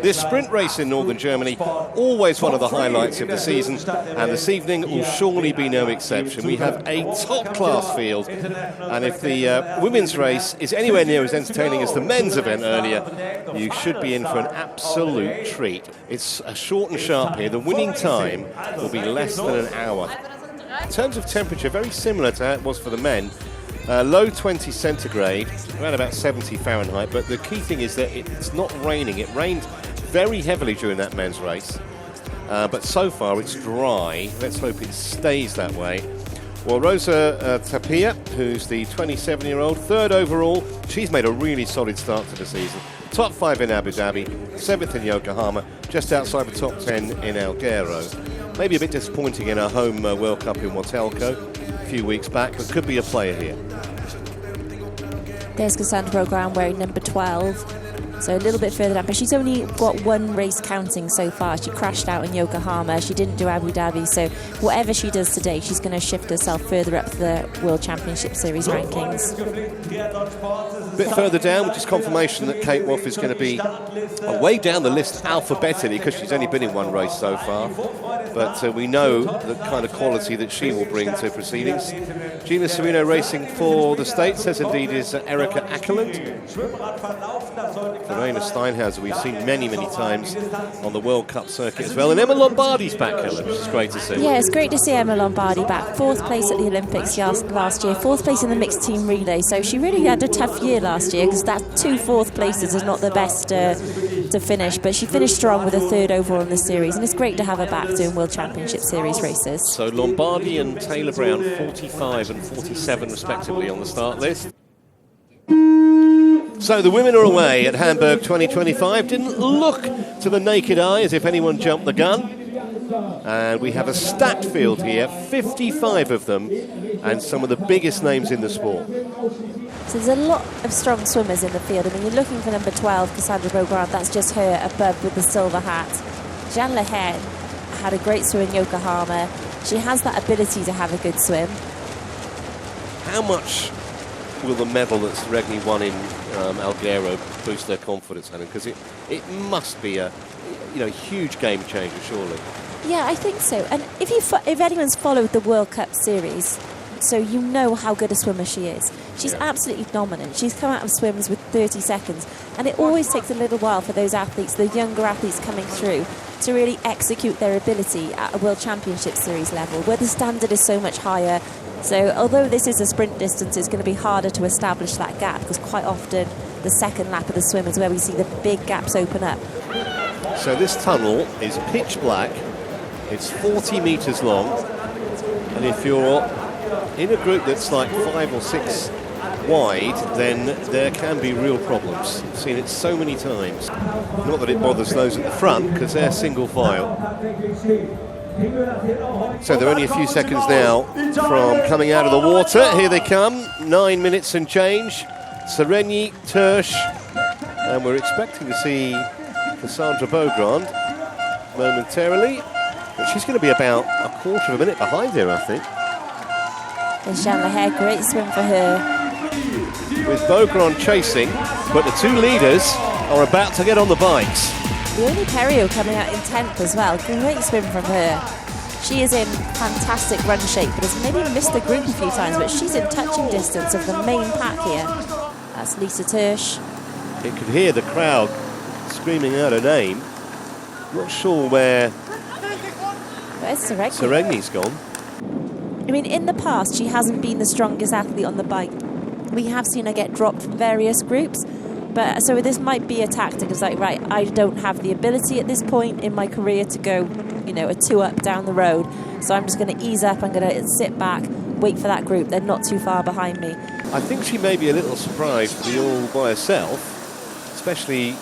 This sprint race in northern Germany, always one of the highlights of the season, and this evening will surely be no exception. We have a top-class field, and if the women's race is anywhere near as entertaining as the men's event earlier, you should be in for an absolute treat. It's short and sharp here. The winning time will be less than an hour. In terms of temperature, very similar to how it was for the men. Low 20 centigrade, around about 70 Fahrenheit, but the key thing is that it's not raining. It rained very heavily during that men's race, but so far it's dry. Let's hope it stays that way. Well, Rosa Tapia, who's the 27-year-old, third overall, she's made a really solid start to the season. Top 5 in Abu Dhabi, 7th in Yokohama, just outside the top 10 in Alghero. Maybe a bit disappointing in our home World Cup in Watelco a few weeks back, but could be a player here. There's Cassandre Beaugrand wearing number 12. So a little bit further down, but she's only got one race counting so far. She crashed out in Yokohama. She didn't do Abu Dhabi. So whatever she does today, she's going to shift herself further up the World Championship Series rankings. A bit further down, which is confirmation that Kate Woff is going to be way down the list alphabetically because she's only been in one race so far. But we know the kind of quality that she will bring to proceedings. Gina Serino racing for the States, as indeed is Erica Ackerland. Verena Steinhauser, we've seen many, many times on the World Cup circuit as well. And Emma Lombardi's back, Helen, which is great to see. Yeah, it's great to see Emma Lombardi back. 4th place at the Olympics last year, 4th place in the mixed team relay. So she really had a tough year last year because that 2 4th places is not the best to finish. But she finished strong with a 3rd overall in the series. And it's great to have her back doing World Championship Series races. So Lombardi and Taylor Brown, 45 and 47 respectively on the start list. So the women are away at Hamburg 2025. Didn't look to the naked eye as if anyone jumped the gun. And we have a stacked field here, 55 of them, and some of the biggest names in the sport. So there's a lot of strong swimmers in the field. I mean, you're looking for number 12, Cassandre Beaugrand. That's just her above with the silver hat. Jeanne Lehane had a great swim in Yokohama. She has that ability to have a good swim. How much will the medal that Seregni won in Alghero boost their confidence, Helen? Because it must be a huge game changer, surely. Yeah, I think so. And if anyone's followed the World Cup series, so you know how good a swimmer she is. She's absolutely dominant. She's come out of swims with 30 seconds. And it always takes a little while for those athletes, the younger athletes coming through, to really execute their ability at a World Championship Series level, where the standard is so much higher. So although this is a sprint distance, it's going to be harder to establish that gap because quite often the second lap of the swim is where we see the big gaps open up. So this tunnel is pitch black. It's 40 metres long. And if you're in a group that's like 5 or 6 wide, then there can be real problems. I've seen it so many times. Not that it bothers those at the front because they're single file. So they're only a few seconds now from coming out of the water. Here they come, 9 minutes and change. Seregni, Tersch, and we're expecting to see Cassandre Beaugrand momentarily. But she's going to be about a quarter of a minute behind here, I think. And Jeanne Lehane, great swim for her. With Beaugrand chasing, but the two leaders are about to get on the bikes. Leonie Periault coming out in 10th as well. Great swim from her. She is in fantastic run shape, but has maybe missed the group a few times, but she's in touching distance of the main pack here. That's Lisa Tersch. You could hear the crowd screaming out her name. Not sure where Seregni's gone. I mean, in the past, she hasn't been the strongest athlete on the bike. We have seen her get dropped from various groups. But so this might be a tactic. It's like, right, I don't have the ability at this point in my career to go, a 2 up down the road. So I'm just going to ease up. I'm going to sit back, wait for that group. They're not too far behind me. I think she may be a little surprised to be all by herself, especially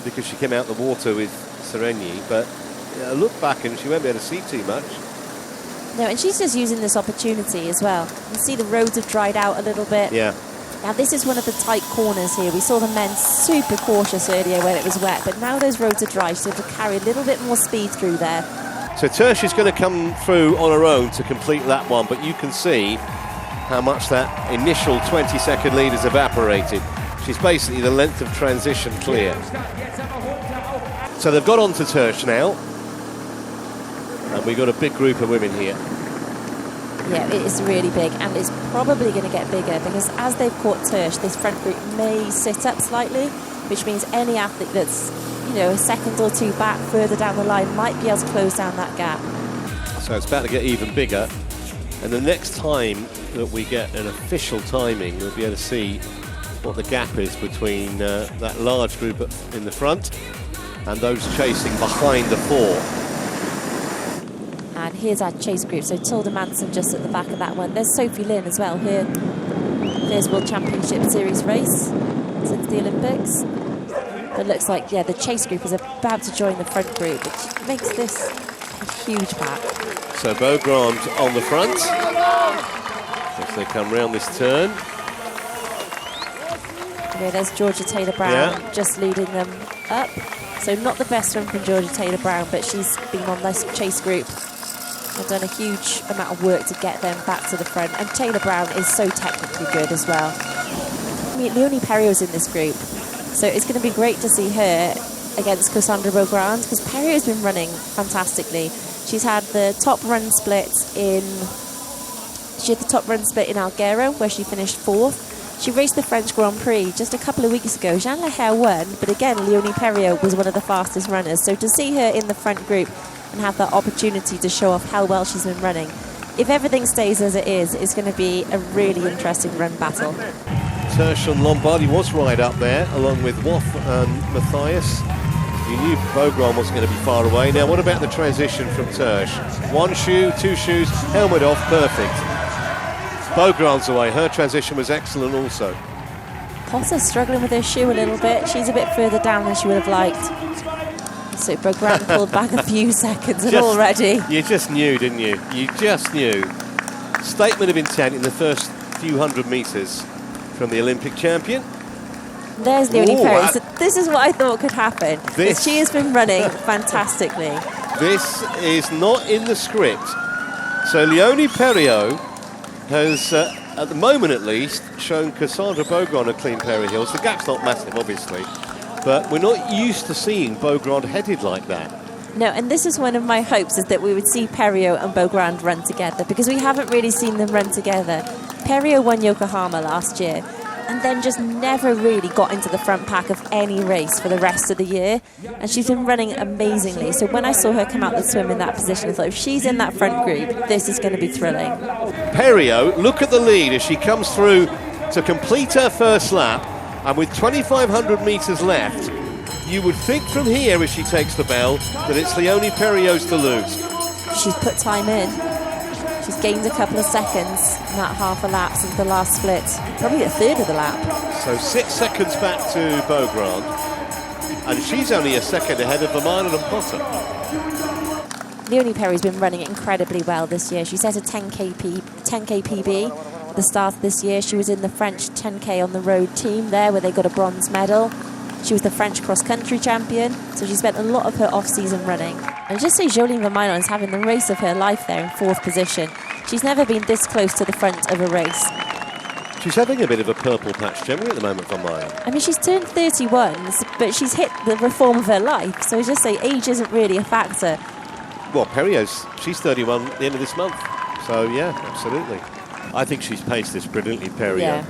because she came out the water with Seregni. But I look back and she won't be able to see too much. No, and she's just using this opportunity as well. You can see the roads have dried out a little bit. Yeah. Now this is one of the tight corners here. We saw the men super cautious earlier when it was wet, but now those roads are dry, so to carry a little bit more speed through there. So Tersch is going to come through on her own to complete that one, but you can see how much that initial 20-second lead has evaporated. She's basically the length of transition clear. So they've got on to Tersch now. And we've got a big group of women here. Yeah, it is really big, and it's probably going to get bigger because as they've caught Tersch, this front group may sit up slightly, which means any athlete that's, you know, a second or two back further down the line might be able to close down that gap. So it's about to get even bigger. And the next time that we get an official timing, we'll be able to see what the gap is between that large group in the front and those chasing behind the four. And here's our chase group. So Tilda Manson just at the back of that one. There's Sophie Lynn as well. Her first World Championship Series race since the Olympics. It looks like, yeah, the chase group is about to join the front group, which makes this a huge pack. So Beaugrand on the front as they come round this turn. Yeah, there's Georgia Taylor-Brown just leading them up. So not the best one from Georgia Taylor-Brown, but she's been on this chase group and done a huge amount of work to get them back to the front. And Taylor-Brown is so technically good as well. I mean, Leonie Periault's in this group, so it's going to be great to see her against Cassandre Beaugrand because Periault's been running fantastically. She's had the top run split in Alghero, where she finished 4th. She raced the French Grand Prix just a couple of weeks ago. Jeanne Leher won, but again, Leonie Periault was one of the fastest runners. So to see her in the front group and have that opportunity to show off how well she's been running, if everything stays as it is, it's going to be a really interesting run battle. Tersch and Lombardi was right up there, along with Woff and Matthias. You knew Beaugrand wasn't going to be far away. Now, what about the transition from Tersch? 1 shoe, 2 shoes, helmet off, perfect. Beaugrand's away. Her transition was excellent also. Potter's struggling with her shoe a little bit. She's a bit further down than she would have liked. So Beaugrand pulled back a few seconds and already. You just knew, didn't you? You just knew. Statement of intent in the first few hundred metres from the Olympic champion. There's Leonie Periault. So this is what I thought could happen. She has been running fantastically. This is not in the script. So Leonie Periault has, at the moment at least, shown Cassandre Beaugrand a clean pair of heels. The gap's not massive, obviously, but we're not used to seeing Beaugrand headed like that. No, and this is one of my hopes, is that we would see Periault and Beaugrand run together, because we haven't really seen them run together. Periault won Yokohama last year, and then just never really got into the front pack of any race for the rest of the year. And she's been running amazingly. So when I saw her come out the swim in that position, I thought, if she's in that front group, this is going to be thrilling. Periault, look at the lead as she comes through to complete her first lap. And with 2,500 metres left, you would think from here, as she takes the bell, that it's Leonie Periault's to lose. She's put time in. She's gained a couple of seconds in that half a lap since the last split. Probably a third of the lap. So 6 seconds back to Beaugrand. And she's only a second ahead of Vermaelen and Potter. Leonie Periault's been running incredibly well this year. She set a 10K PB at the start of this year. She was in the French 10K on the road team there, where they got a bronze medal. She was the French cross-country champion, so she spent a lot of her off-season running. And just say Jolene Vermaelen is having the race of her life there in 4th position. She's never been this close to the front of a race. She's having a bit of a purple patch generally at the moment, Vermaelen. I mean, she's turned 31, but she's hit the reform of her life, so just say age isn't really a factor. Well, she's 31 at the end of this month, so yeah, absolutely. I think she's paced this brilliantly, Periault. Yeah.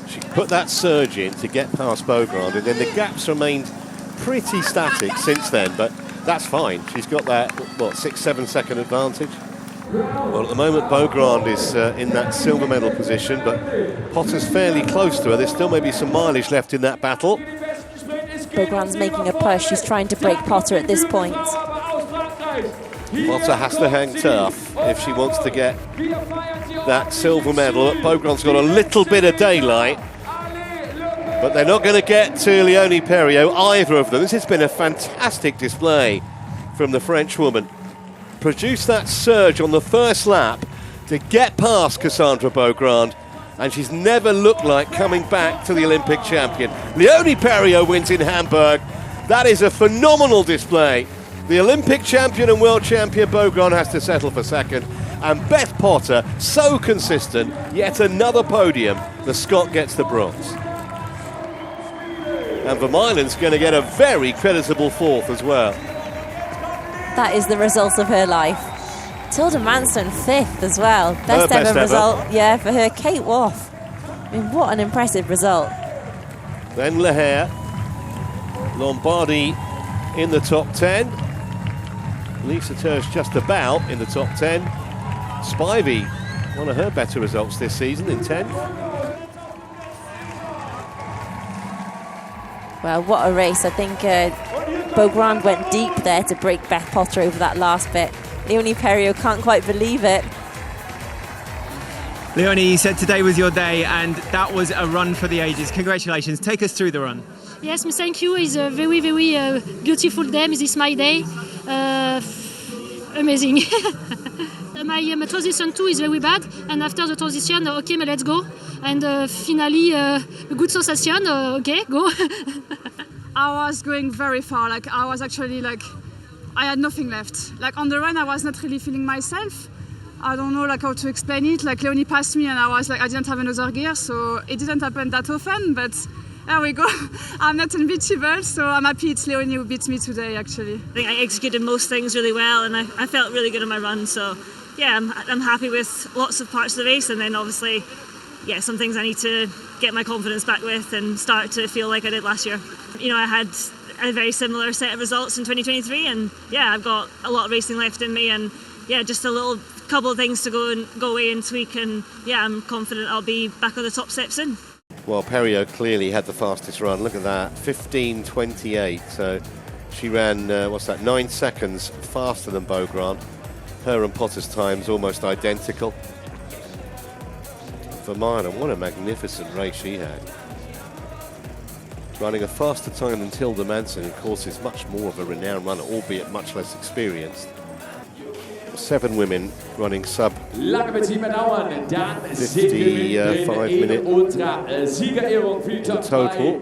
She put that surge in to get past Beaugrand, and then the gap's remained pretty static since then, but that's fine. She's got that, 6-7 second advantage. Well, at the moment, Beaugrand is in that silver medal position, but Potter's fairly close to her. There's still maybe some mileage left in that battle. Beaugrand's making a push. She's trying to break Potter at this point. Potter has to hang tough if she wants to get that silver medal. Beaugrand's got a little bit of daylight, but they're not going to get to Leonie Periault, either of them. This has been a fantastic display from the French woman. Produced that surge on the first lap to get past Cassandre Beaugrand, and she's never looked like coming back to the Olympic champion. Leonie Periault wins in Hamburg. That is a phenomenal display. The Olympic champion and world champion Beaugrand has to settle for second, and Beth Potter, so consistent, yet another podium. The Scot gets the bronze. And Vermeulen's going to get a very creditable fourth as well. That is the result of her life. Tilda Manson 5th as well. Best ever result, yeah, for her. Kate Woff. I mean, what an impressive result. Then Leher. Lombardi in the top 10. Lisa Tersch just about in the top 10. Spivey, one of her better results this season, in 10th. Well, what a race. I think Beaugrand went deep there to break Beth Potter over that last bit. Leonie Periault can't quite believe it. Leonie, you said today was your day, and that was a run for the ages. Congratulations. Take us through the run. Yes, thank you. It's a very, very beautiful day. This is my day. Amazing. My transition 2 is very bad, and after the transition, okay, let's go. And finally, a good sensation. Okay, go. I was going very far. Like I was actually like, I had nothing left. Like on the run, I was not really feeling myself. I don't know like how to explain it. Like Leonie passed me, and I was like, I didn't have another gear, so it didn't happen that often. But there we go. I'm not unbeatable, so I'm happy it's Leonie who beats me today. Actually, I think I executed most things really well, and I felt really good in my run. So yeah, I'm happy with lots of parts of the race, and then obviously, yeah, some things I need to get my confidence back with and start to feel like I did last year. You know, I had a very similar set of results in 2023, and yeah, I've got a lot of racing left in me, and yeah, just a little couple of things to go away and tweak, and yeah, I'm confident I'll be back on the top step soon. Well, Periault clearly had the fastest run. Look at that, 15:28. So she ran, 9 seconds faster than Beaugrand. Her and Potter's times almost identical. Vermeulen, what a magnificent race she had. Running a faster time than Tilda Manson, of course, is much more of a renowned runner, albeit much less experienced. 7 women running sub 55 minute in total.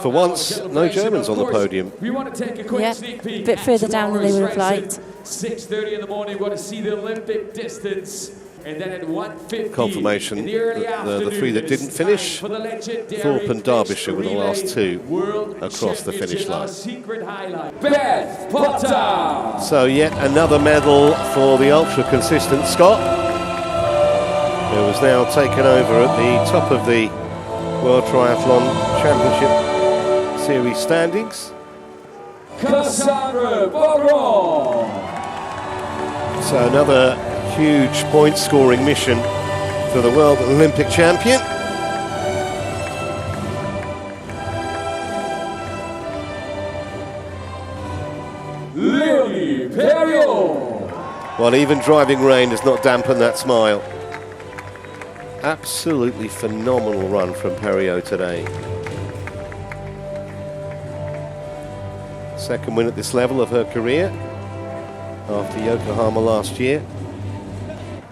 For once, no Germans on the podium. Yeah, a bit further down than they would have liked. 6:30 in the morning, we want to see the Olympic distance. And then at 1:50, confirmation that the 3 that didn't finish, Thorpe and Derbyshire were the last 2 across the finish line. Beth Potter! So yet another medal for the ultra-consistent Scot, who has now taken over at the top of the World Triathlon Championship Series standings. Cassandre Beaugrand! So another huge point-scoring mission for the world Olympic champion. Leonie Periault! Well, even driving rain does not dampen that smile. Absolutely phenomenal run from Periault today. Second win at this level of her career after Yokohama last year.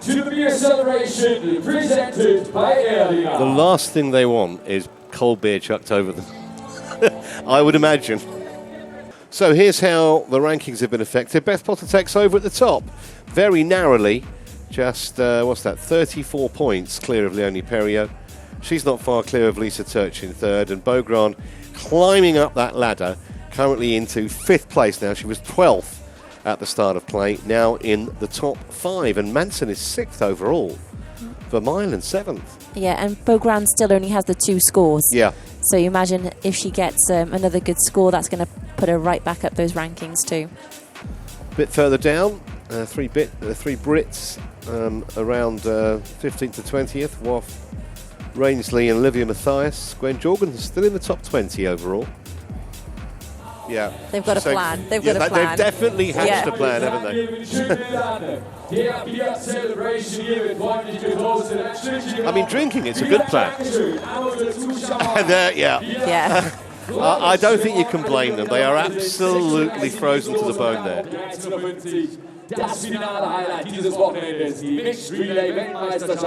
To the beer celebration presented by Elia. The last thing they want is cold beer chucked over them, I would imagine. So here's how the rankings have been affected. Beth Potter takes over at the top, very narrowly, just, 34 points clear of Leonie Periault. She's not far clear of Lisa Tersch in 3rd, and Beaugrand climbing up that ladder, currently into 5th place now. She was 12th at the start of play, now in the top 5, and Manson is 6th overall. Vermeulen 7th. Yeah, and Beaugrand still only has the 2 scores. Yeah. So you imagine if she gets another good score, that's going to put her right back up those rankings too. A bit further down, 3 Brits around 15th to 20th. Woff, Rainsley and Olivia Mathias. Gwen Jorgensen still in the top 20 overall. Yeah. They've got a plan. They've got a plan. They've definitely hatched a plan, haven't they? I mean, drinking, it's a good plan. And, yeah. I don't think you can blame them. They are absolutely frozen to the bone there. Das finale Highlight dieses Wochenendes, die Mixed Relay Weltmeisterschaft.